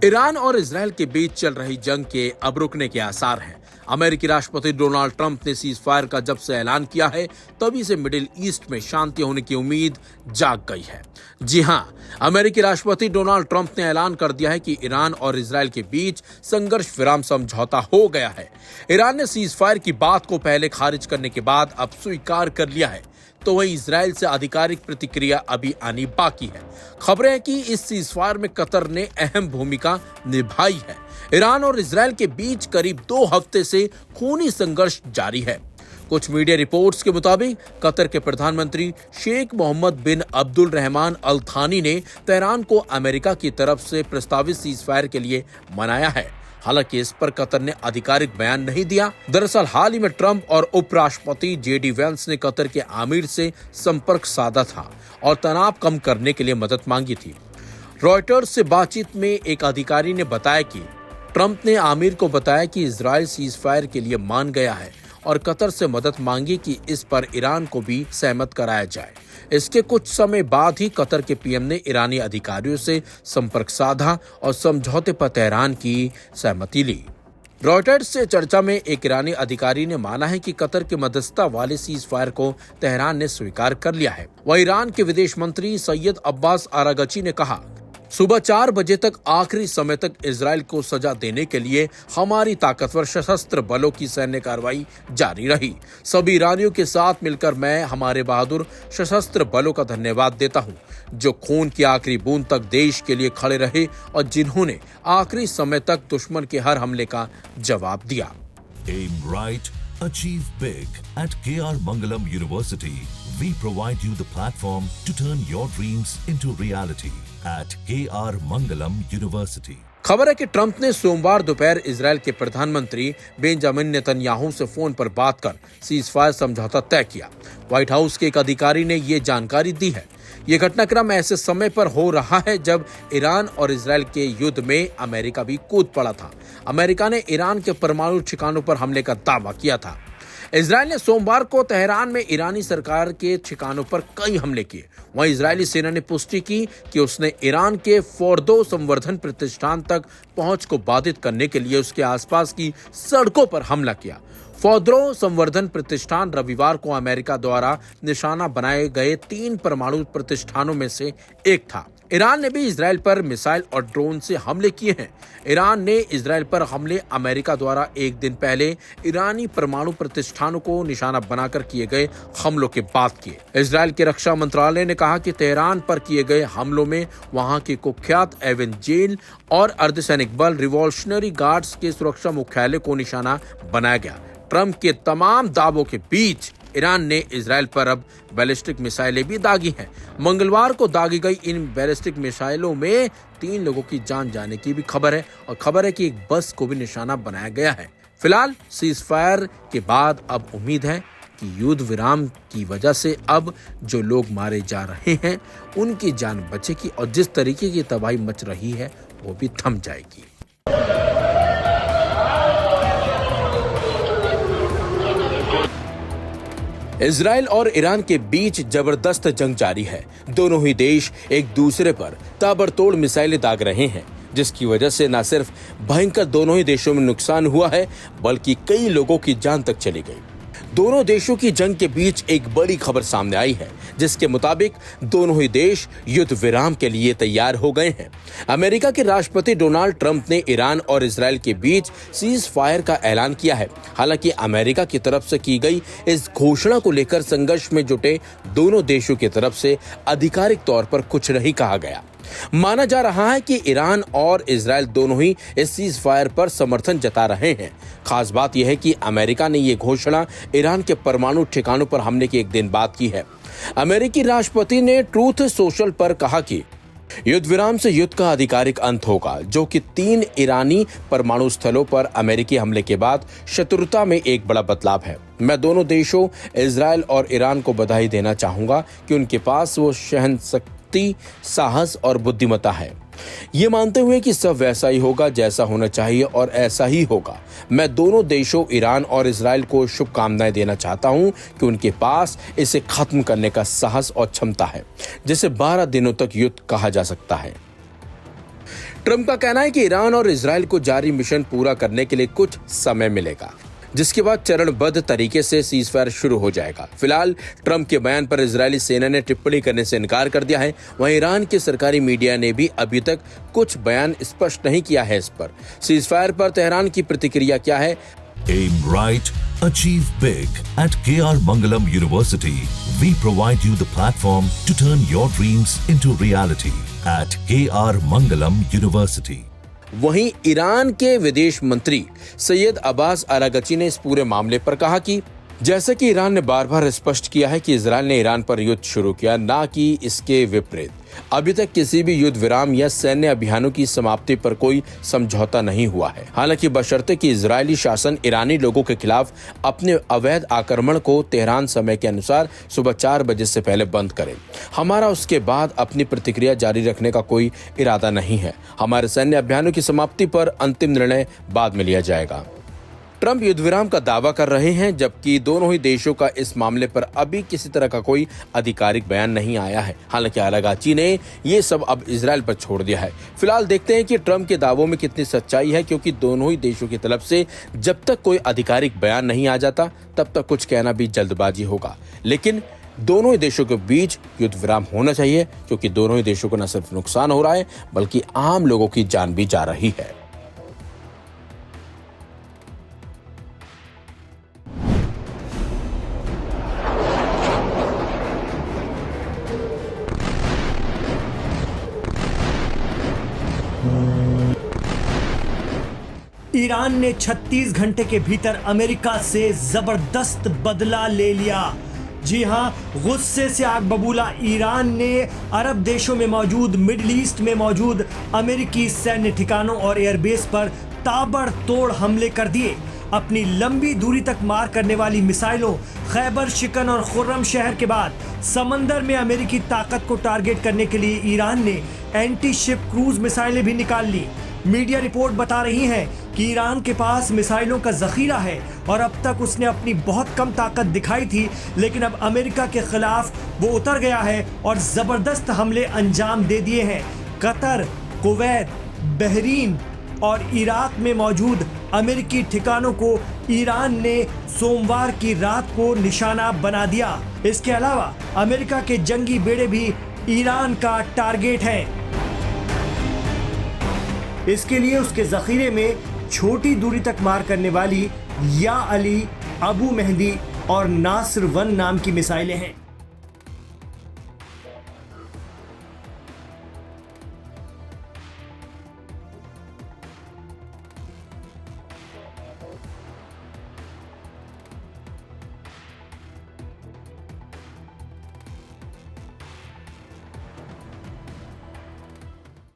Iran और Israel के बीच चल रही जंग के अब रुकने के आसार हैं। अमेरिकी राष्ट्रपति डोनाल्ड ट्रंप ने सीज फायर का जब से ऐलान किया है तभी से मिडिल ईस्ट में शांति होने की उम्मीद जाग गई है। जी हां, अमेरिकी राष्ट्रपति डोनाल्ड ट्रंप ने ऐलान कर दिया है कि ईरान और इजरायल के बीच संघर्ष विराम समझौता हो गया है। ईरान ने सीज फायर की बात को पहले खारिज करने के बाद अब स्वीकार कर लिया है, तो वहीं इजरायल से आधिकारिक प्रतिक्रिया अभी आनी बाकी है। खबरें हैं कि इस सीजफायर में कतर ने अहम भूमिका निभाई है। ईरान और इजरायल के बीच करीब 2 हफ्ते से खूनी संघर्ष जारी है। कुछ मीडिया रिपोर्ट्स के मुताबिक कतर के प्रधानमंत्री शेख मोहम्मद बिन अब्दुल रहमान अल थानी ने तेहरान को अमेरिका की तरफ से प्रस्तावित सीजफायर के लिए मनाया है। हालांकि इस पर कतर ने आधिकारिक बयान नहीं दिया। दरअसल हाल ही में ट्रंप और उपराष्ट्रपति जेडी वेंस ने कतर के आमिर से संपर्क साधा था और तनाव कम करने के लिए मदद मांगी थी। रॉयटर्स से बातचीत में एक अधिकारी ने बताया कि ट्रंप ने आमिर को बताया कि इजरायल सीजफायर के लिए मान गया है और कतर से मदद मांगी कि इस पर ईरान को भी सहमत कराया जाए। इसके कुछ समय बाद ही कतर के पीएम ने ईरानी अधिकारियों से संपर्क साधा और समझौते पर तेहरान की सहमति ली। रॉयटर्स से चर्चा में एक ईरानी अधिकारी ने माना है कि कतर के मध्यस्थता वाले सीज फायर को तेहरान ने स्वीकार कर लिया है। वह ईरान के विदेश मंत्री सैयद अब्बास आरागची ने कहा, सुबह 4 बजे तक आखिरी समय तक इजरायल को सजा देने के लिए हमारी ताकतवर सशस्त्र बलों की सैन्य कार्रवाई जारी रही। सभी ईरानियों के साथ मिलकर मैं हमारे बहादुर सशस्त्र बलों का धन्यवाद देता हूं, जो खून की आखिरी बूंद तक देश के लिए खड़े रहे और जिन्होंने आखिरी समय तक दुश्मन के हर हमले का जवाब दिया। Aim right, achieve big. At KR Mangalam University, we provide you the platform to turn your dreams into reality. At KR Mangalam University. खबर है कि ट्रंप ने सोमवार दोपहर इजरायल के प्रधानमंत्री बेंजामिन नेतन्याहू से फोन पर बात कर सीजफायर समझौता तय किया। व्हाइट हाउस के एक अधिकारी ने ये जानकारी दी है। ये घटनाक्रम ऐसे समय पर हो रहा है जब ईरान और इजरायल के युद्ध में अमेरिका भी कूद पड़ा था। अमेरिका ने ईरान के परमाणु ठिकानों पर हमले का दावा किया था। इजरायल ने सोमवार को तेहरान में ईरानी सरकार के ठिकानों पर कई हमले किए। वहीं इजरायली सेना ने पुष्टि की कि उसने ईरान के फोर्दो संवर्धन प्रतिष्ठान तक पहुंच को बाधित करने के लिए उसके आसपास की सड़कों पर हमला किया। फोर्दो संवर्धन प्रतिष्ठान रविवार को अमेरिका द्वारा निशाना बनाए गए 3 परमाणु प्रतिष्ठानों में से एक था। ईरान ने भी इजरायल पर मिसाइल और ड्रोन से हमले किए हैं। ईरान ने इजरायल पर हमले अमेरिका द्वारा एक दिन पहले ईरानी परमाणु प्रतिष्ठानों को निशाना बनाकर किए गए हमलों के बाद किए। इजरायल के रक्षा मंत्रालय ने कहा कि तेहरान पर किए गए हमलों में वहां के कुख्यात एवेंजेल और अर्धसैनिक बल रिवॉल्यूशनरी गार्ड्स के सुरक्षा मुख्यालय को निशाना बनाया गया। ट्रंप के तमाम दावों के बीच ईरान ने इजरायल पर अब बैलिस्टिक मिसाइलें भी दागी हैं। मंगलवार को दागी गई इन बैलिस्टिक मिसाइलों में 3 लोगों की जान जाने की भी खबर है और खबर है कि एक बस को भी निशाना बनाया गया है। फिलहाल सीजफायर के बाद अब उम्मीद है कि युद्ध विराम की वजह से अब जो लोग मारे जा रहे हैं उनकी जान बचेगी और जिस तरीके की तबाही मच रही है वो भी थम जाएगी। इजरायल और ईरान के बीच जबरदस्त जंग जारी है। दोनों ही देश एक दूसरे पर ताबड़तोड़ मिसाइलें दाग रहे हैं, जिसकी वजह से न सिर्फ भयंकर दोनों ही देशों में नुकसान हुआ है बल्कि कई लोगों की जान तक चली गई। दोनों देशों की जंग के बीच एक बड़ी खबर सामने आई है, जिसके मुताबिक दोनों ही देश युद्ध विराम के लिए तैयार हो गए हैं। अमेरिका के राष्ट्रपति डोनाल्ड ट्रंप ने ईरान और इजरायल के बीच सीज फायर का ऐलान किया है। हालांकि अमेरिका की तरफ से की गई इस घोषणा को लेकर संघर्ष में जुटे दोनों देशों की तरफ से आधिकारिक तौर पर कुछ नहीं कहा गया। माना जा रहा है कि ईरान और इजरायल दोनों ही इस सीज फायर पर समर्थन जता रहे हैं। खास बात यह है कि अमेरिका ने यह घोषणा ईरान के परमाणु ठिकानों पर हमले के एक दिन बाद की है। अमेरिकी राष्ट्रपति ने ट्रूथ सोशल पर कहा कि युद्ध विराम से युद्ध का आधिकारिक अंत होगा, जो कि 3 ईरानी परमाणु स्थलों पर अमेरिकी हमले के बाद शत्रुता में एक बड़ा बदलाव है। मैं दोनों देशों इजरायल और ईरान को बधाई देना चाहूंगा कि उनके पास वो सहनशक्ति, साहस और बुद्धिमत्ता है। ये मानते हुए कि सब वैसा ही होगा जैसा होना चाहिए और ऐसा ही होगा, मैं दोनों देशों ईरान और इजरायल को शुभकामनाएं देना चाहता हूं कि उनके पास इसे खत्म करने का साहस और क्षमता है, जिसे 12 दिनों तक युद्ध कहा जा सकता है। ट्रंप का कहना है कि ईरान और इजराइल को जारी मिशन पूरा करने के लिए कुछ समय मिलेगा, जिसके बाद चरणबद्ध तरीके से सीजफायर शुरू हो जाएगा। फिलहाल ट्रंप के बयान पर इजरायली सेना ने टिप्पणी करने से इनकार कर दिया है। वहीं ईरान के सरकारी मीडिया ने भी अभी तक कुछ बयान स्पष्ट नहीं किया है। इस पर सीजफायर पर तेहरान की प्रतिक्रिया क्या है? Aim right, achieve big. At KR Mangalam University, we provide you the platform to turn your dreams into reality. At KR Mangalam University. वहीं ईरान के विदेश मंत्री सैयद अब्बास अरागची ने इस पूरे मामले पर कहा कि जैसे कि ईरान ने बार बार स्पष्ट किया है कि इजराइल ने ईरान पर युद्ध शुरू किया, ना कि इसके विपरीत। अभी तक किसी भी युद्ध विराम या सैन्य अभियानों की समाप्ति पर कोई समझौता नहीं हुआ है। हालांकि बशर्ते कि इजरायली शासन ईरानी लोगों के खिलाफ अपने अवैध आक्रमण को तेहरान समय के अनुसार सुबह 4 बजे से पहले बंद करे। हमारा उसके बाद अपनी प्रतिक्रिया जारी रखने का कोई इरादा नहीं है। हमारे सैन्य अभियानों की समाप्ति पर अंतिम निर्णय बाद में लिया जाएगा। ट्रंप युद्ध विराम का दावा कर रहे हैं, जबकि दोनों ही देशों का इस मामले पर अभी किसी तरह का कोई आधिकारिक बयान नहीं आया है। हालांकि अरागची ने ये सब अब इजराइल पर छोड़ दिया है। फिलहाल देखते हैं कि ट्रंप के दावों में कितनी सच्चाई है, क्योंकि दोनों ही देशों की तरफ से जब तक कोई आधिकारिक बयान नहीं आ जाता तब तक कुछ कहना भी जल्दबाजी होगा। लेकिन दोनों ही देशों के बीच युद्ध विराम होना चाहिए, क्योंकि दोनों ही देशों को न सिर्फ नुकसान हो रहा है बल्कि आम लोगों की जान भी जा रही है। ईरान ने 36 घंटे के भीतर अमेरिका से जबरदस्त बदला ले लिया। जी हां, गुस्से से आग बबूला ईरान ने अरब देशों में मौजूद, मिडिल ईस्ट में मौजूद अमेरिकी सैन्य ठिकानों और एयरबेस पर ताबड़तोड़ हमले कर दिए। अपनी लंबी दूरी तक मार करने वाली मिसाइलों खैबर शिकन और खुर्रम शहर के बाद समंदर में अमेरिकी ताकत को टारगेट करने के लिए ईरान ने एंटी शिप क्रूज मिसाइलें भी निकाल ली। मीडिया रिपोर्ट बता रही है कि ईरान के पास मिसाइलों का जखीरा है और अब तक उसने अपनी बहुत कम ताकत दिखाई थी, लेकिन अब अमेरिका के खिलाफ वो उतर गया है और जबरदस्त हमले अंजाम दे दिए हैं। कतर, कुवैत, बहरीन और इराक में मौजूद अमेरिकी ठिकानों को ईरान ने सोमवार की रात को निशाना बना दिया। इसके अलावा अमेरिका के जंगी बेड़े भी ईरान का टारगेट हैं। इसके लिए उसके जखीरे में छोटी दूरी तक मार करने वाली या अली, अबू मेहदी और नासर 1 नाम की मिसाइलें हैं।